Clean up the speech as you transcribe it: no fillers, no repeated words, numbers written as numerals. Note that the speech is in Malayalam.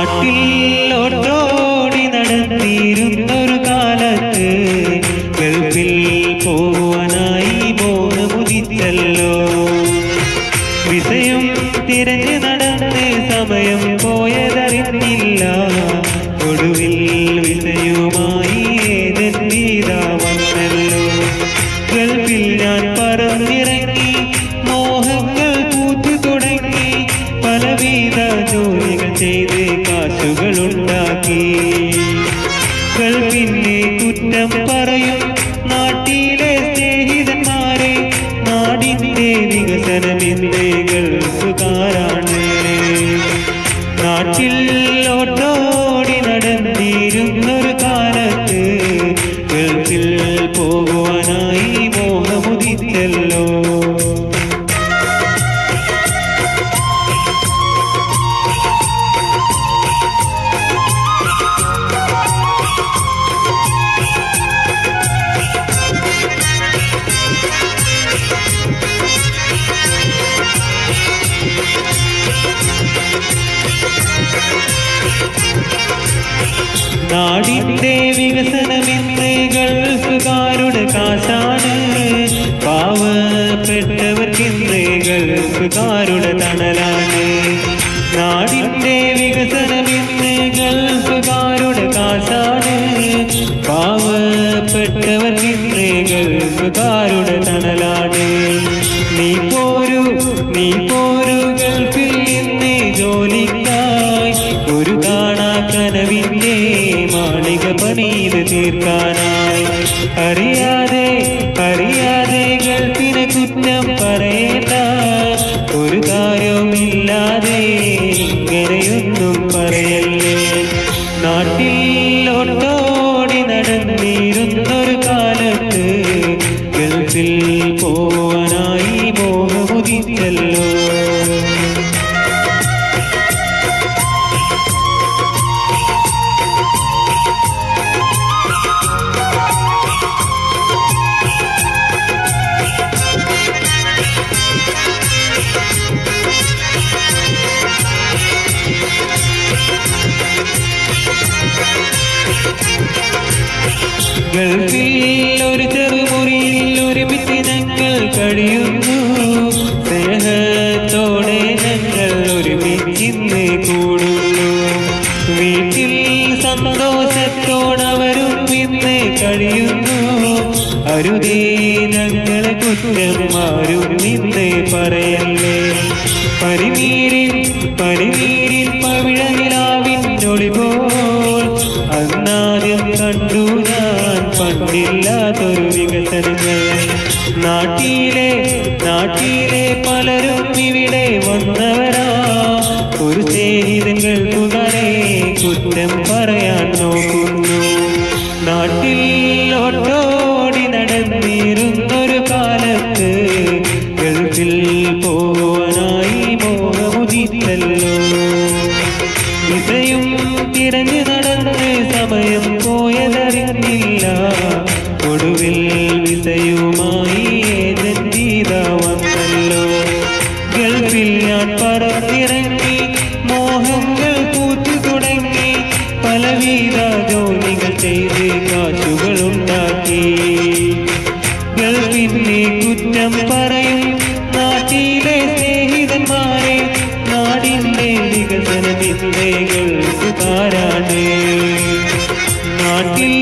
നാട്ടിൽ ഓട്ടോടി നടന്നിരുന്നൊരു കാലത്ത് ഗൾഫിൽ പോകുവാനായി മോഹമുദിച്ചല്ലോ. വിസയും തിരഞ്ഞ് നടന്ന് സമയം പോയതറിഞ്ഞില്ല. ഒടുവിൽ വിസയുമായി ഏതെന്നീതാ വന്നല്ലോ. ഗൾഫിൽ ഞാൻ പറന്നിറങ്ങി, മോഹങ്ങൾ പൂത്തു തുടങ്ങി. പലവിധ ജോലികൾ ചെയ്ത് കാശുകളുണ്ടാക്കി. ഗൾഫിനെ കുറ്റം പറയും നാട്ടിലെ സ്നേഹിതന്മാരെ. നാടിന്റെ വികസനമെന്റെ ഗൾഫുകാരാണ്. നാട്ടിൽ ഓട്ടോടി നടന്നിരുന്നൊരു കാലത്ത് ഗൾഫിൽ പോകുവാനായി മോഹമുദിച്ചല്ലോ. നാടിന്റെ വികസനമെന്ന് ഗൾഫുകാരുടെ കാശാണ്. പാവപ്പെട്ടവർക്കിന്ന് ഗൾഫുകാരുടെ തണലാണ്. നാടിന്റെ വികസനമെന്ന് ഗൾഫുകാരുടെ കാശാണ്. പാവപ്പെട്ടവർക്കിന്ന് ഗൾഫുകാരുടെ തണലാണ്. നീ പോരു ഗൾഫിൽ നിന്ന് ജോലിക്കായി. ഒരു കാണാ കനവിന്റെ മാളിക പണിത് തീർക്കാനായി. അറിയാതെ ഗൾഫിനെ കുറ്റം പറയേണ്ട. ഒരു കാര്യവുമില്ലാതെ ഇങ്ങനെയൊന്നും പറയല്ലേ. നാട്ടിൽ ഓട്ടോടി നടന്നിരുന്നൊരു കാലത്ത് ഗൾഫിൽ പോവാനായി മോഹമുദിച്ചല്ലോ. ഗൾഫിൽ ഒരു ചെറുമുറിയിൽ ഒരുമിച്ച് ഞങ്ങൾ കഴിയുന്നു. സ്നേഹത്തോടെ ഞങ്ങൾ ഒരുമിച്ചിന്ന് കൂടുന്നു. വീട്ടിൽ സന്തോഷത്തോടവരും ഇന്ന് കഴിയുന്നു. അരുതേ ഞങ്ങളെ കുറ്റം ആരും ഇന്ന് പറയല്ലേ. പരിനീരിൽ പവിഴനിലാവിനൊളിപോൽ അന്നാദ്യം കണ്ടു ഞാൻ പണ്ടില്ലാത്തൊരു വികസനങ്ങൾ. നാട്ടിലെ പലരും ഇവിടെ വന്നവരാ. ഒരു സ്നേഹിതങ്ങൾക്കുകളെ കുറ്റം പറയാൻ നോക്കുന്നു. നാട്ടിൽ ഓട്ടോടി നടന്നിരുന്നൊരു കാലത്ത് ഗൾഫിൽ പോവാനായി മോഹമുദിച്ചല്ലോ. വിസയും തിരഞ്ഞു നടന്ന് സമയം പോയതറിഞ്ഞില്ല. ഒടുവിൽ വിസയുമായി ഏതെന്നീതാ വന്നല്ലോ. ഗൾഫിൽ ഞാൻ പറന്നിറങ്ങി, മോഹങ്ങൾ പൂത്തു തുടങ്ങി. പലവിധ ജോലികൾ ചെയ്ത് കാശുകളുണ്ടാക്കി. ഗൾഫിനെ കുറ്റം പറയും നാട്ടിലെ സ്നേഹിതന്മാരെ. നാടിന്റെ വികസനമെന്റെ ഗൾഫുകാരാണ്. നാട്ടിൽ